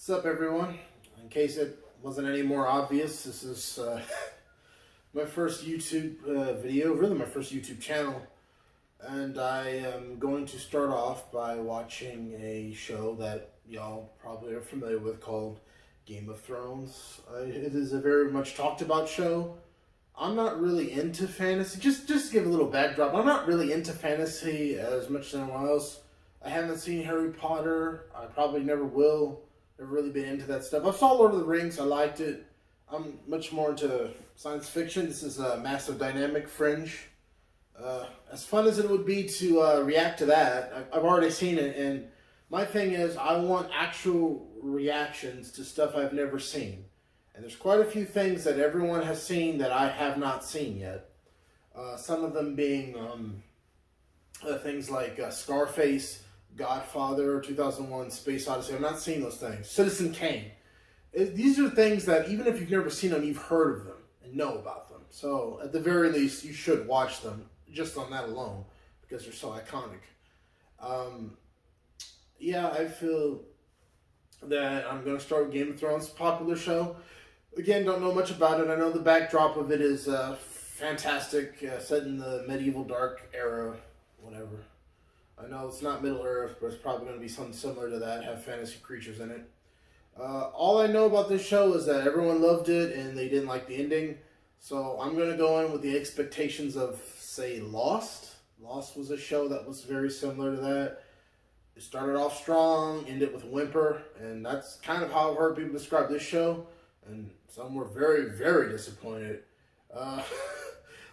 What's up, everyone? In case it wasn't any more obvious, this is my first YouTube video, really my first YouTube channel. And I am going to start off by watching a show that y'all probably are familiar with called Game of Thrones. It is a very much talked about show. I'm not really into fantasy. Just to give a little backdrop, I'm not really into fantasy as much as anyone else. I haven't seen Harry Potter. I probably never will. Never really been into that stuff. I saw Lord of the Rings. I liked it. I'm much more into science fiction. This is a massive dynamic fringe. As fun as it would be to react to that, I've already seen it, and my thing is I want actual reactions to stuff I've never seen. And there's quite a few things that everyone has seen that I have not seen yet. Some of them being things like Scarface, Godfather, 2001, Space Odyssey. I've not seen those things. Citizen Kane. These are things that even if you've never seen them, you've heard of them and know about them. So at the very least, you should watch them just on that alone because they're so iconic. Yeah, I feel that I'm going to start with Game of Thrones, popular show. Again, don't know much about it. I know the backdrop of it is fantastic, set in the medieval dark era, whatever. I know it's not Middle Earth, but it's probably going to be something similar to that, have fantasy creatures in it. All I know about this show is that everyone loved it and they didn't like the ending. So I'm going to go in with the expectations of, say, Lost. Lost was a show that was very similar to that. It started off strong, ended with a whimper, and that's kind of how I've heard people describe this show. And some were very, very disappointed.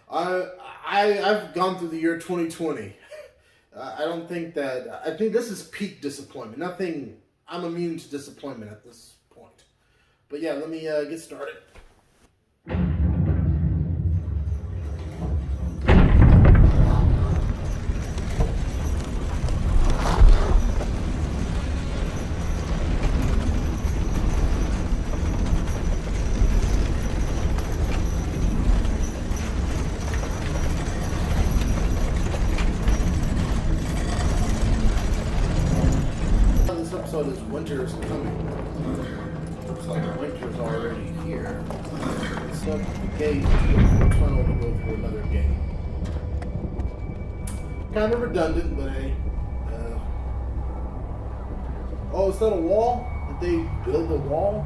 I've gone through the year 2020. I think this is peak disappointment. I'm immune to disappointment at this point. But yeah, let me get started. This winter is coming. Looks like winter's already here. It's up the gate, tunnel to go through another gate. Kind of redundant, but hey. Oh, is that a wall? Did they build a wall?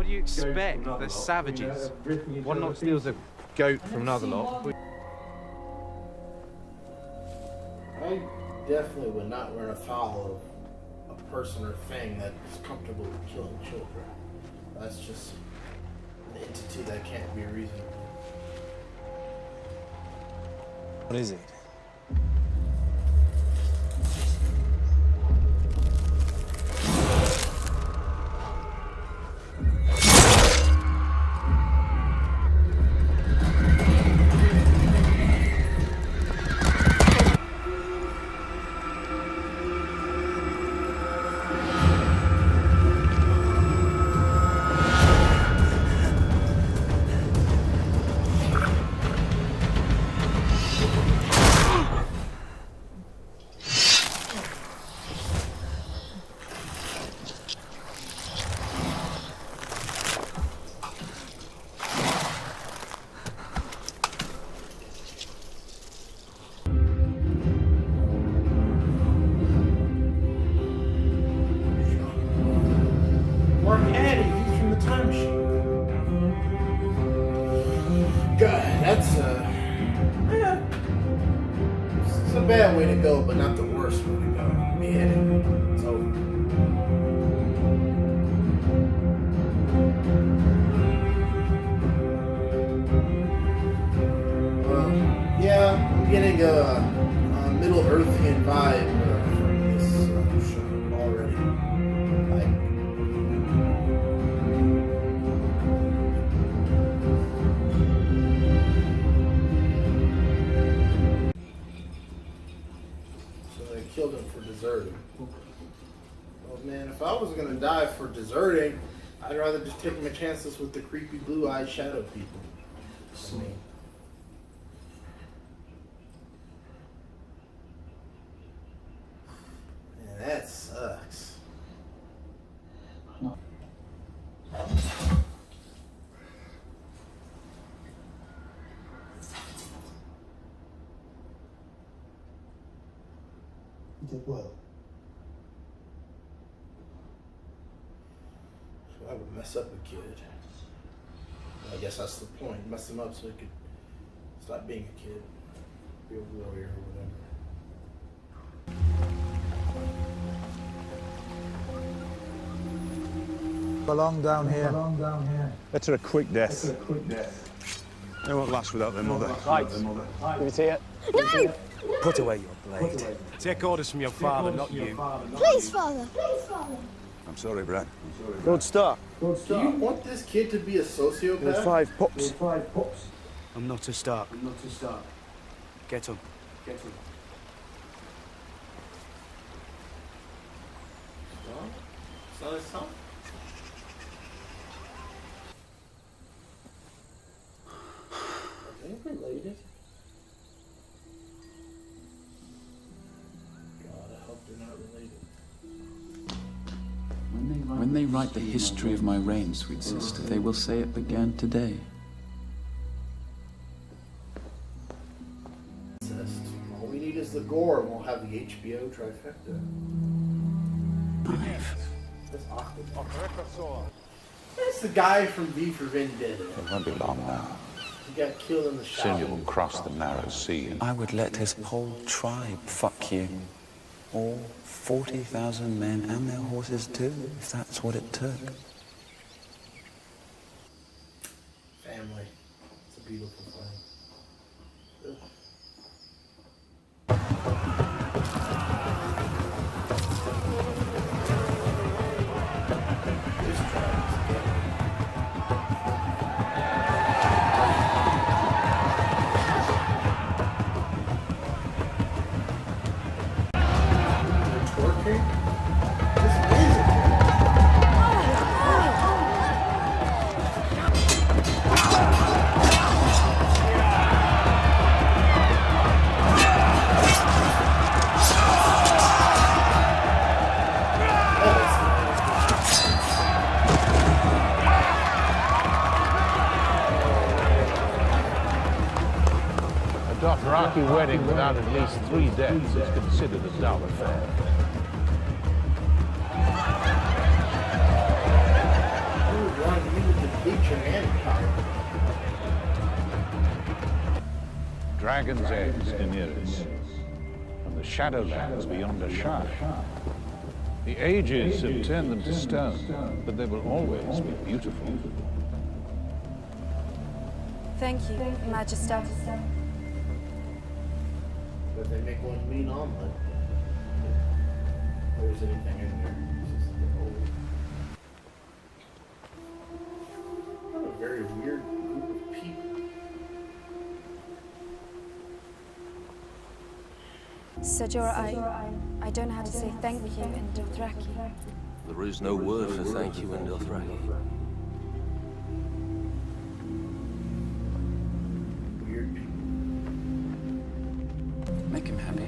Expect the savages. One lot steals a goat from another lot. I definitely would not run afoul of a person or thing that is comfortable with killing children. That's just an entity that can't be reasoned. What is it? God, that's it's a bad way to go, but not the worst way to go. Beheading. It's over. Yeah, I'm getting a Middle Earthian vibe from this show already. deserting, I'd rather just take my chances with the creepy blue-eyed shadow people. I mean, man, that sucks. You did well. So I would mess up a kid. I guess that's the point. Mess him up so he could stop being a kid. Be a warrior or whatever. Belong down here. Better a quick death. They won't last without their mother. Right. Give it here. No! Put away your blade. Take orders from your father, not you. Please, Father. I'm sorry, Brad. Good start. Do you want this kid to be a sociopath? 5 pups. I'm not a Stark. Get him. Son of son? Are they related? God, I hope they're not related. When they write the history of my reign, sweet sister, they will say it began today. All we need is the gore, and we'll have the HBO trifecta. That's Aquaman. That's the guy from V for Vendetta. It won't be long now. He got killed in the shower. Soon you will cross the narrow sea. I would let his whole tribe fuck you. All 40,000 men and their horses too, if that's what it took. Family. It's a beautiful thing. Ugh. This tribe is gay. They're twerking? This is a A Dothraki wedding without at least 3 deaths is considered a dull affair. Ooh, Ron, you need to bleach your manpower. Dragon's eggs, Daenerys, from the Shadowlands beyond Ashar. The ages have turned them to stone, but they will always be beautiful. Thank you, Majesty. But they make one mean omelet. Or is anything in there? It's just the old. What a very weird group of people. Sir Jorah, I don't know how to say thank you in Dothraki. There is no word for thank you in Dothraki. Weird people. Make him happy.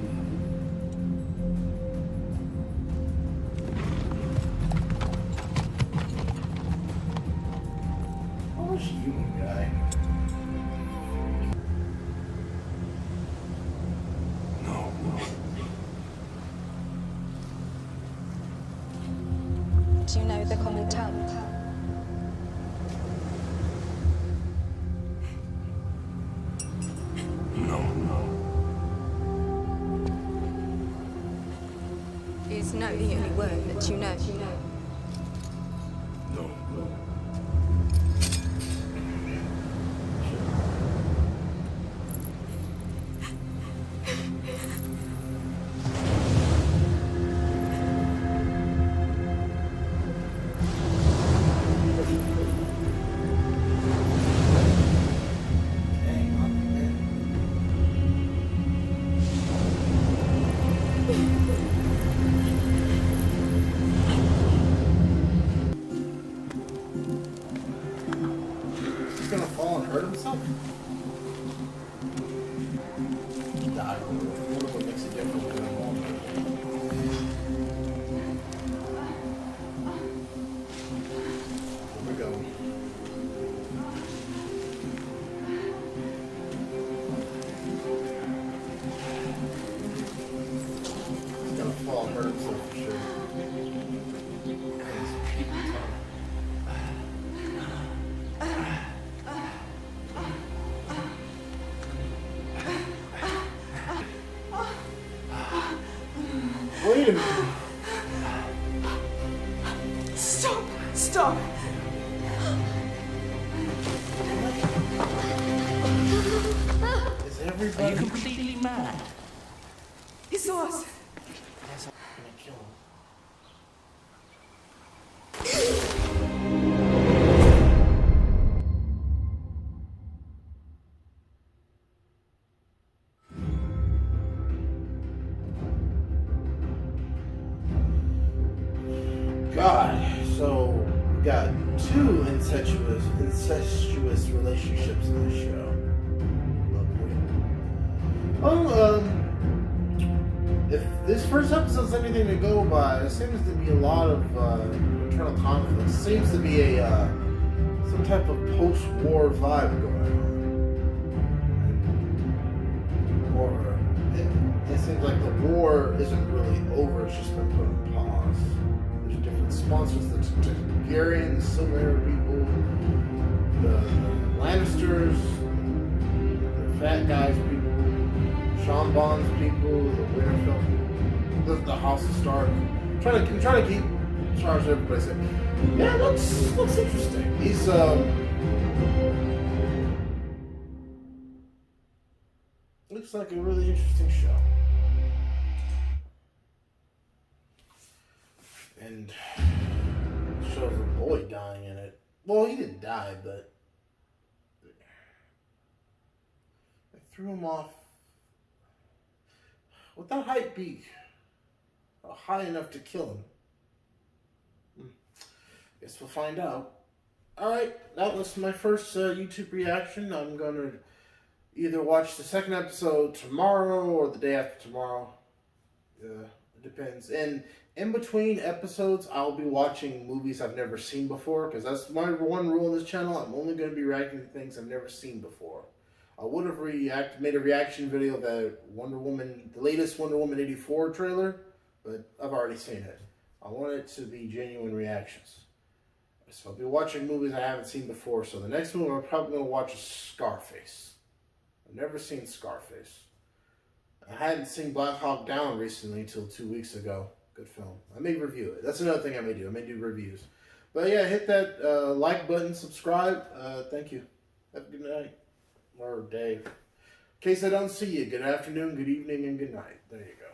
Oh, this human guy. Do you know the common tongue? Is no the only word that you know? Dang, Aquaman. hurt himself? He died. I wonder what makes it different than a normal. Here we go. He's gonna fall and hurt himself for sure. Wait a minute. Stop! Stop! Is everybody... Are you completely mad? He saw us. Yes, I'm gonna kill him. God, so we got two incestuous relationships in this show. Lovely. If this first episode's anything to go by, there seems to be a lot of internal conflict. Seems to be a some type of post-war vibe going on. Or it seems like the war isn't really over; it's just been put on pause. There's different sponsors: the Targaryen, the Silver people, the Lannisters, the Fat Guys people. Sean Bond's people, the Winterfell people, the House of Stark. I'm trying to keep charge of everybody saying, yeah, it looks interesting. He's looks like a really interesting show. And it shows a boy dying in it. Well, he didn't die, but they threw him off. Would that height be high enough to kill him? Guess we'll find out. Alright, that was my first YouTube reaction. I'm going to either watch the second episode tomorrow or the day after tomorrow. It depends. And in between episodes, I'll be watching movies I've never seen before, because that's my one rule on this channel. I'm only going to be reacting to things I've never seen before. I would have made a reaction video of the latest Wonder Woman 84 trailer, but I've already seen it. I want it to be genuine reactions. So I'll be watching movies I haven't seen before. So the next movie I'm probably going to watch is Scarface. I've never seen Scarface. I hadn't seen Black Hawk Down recently until 2 weeks ago. Good film. I may review it. That's another thing I may do. I may do reviews. But yeah, hit that like button, subscribe. Thank you. Have a good night. Or day. In case I don't see you, good afternoon, good evening, and good night. There you go.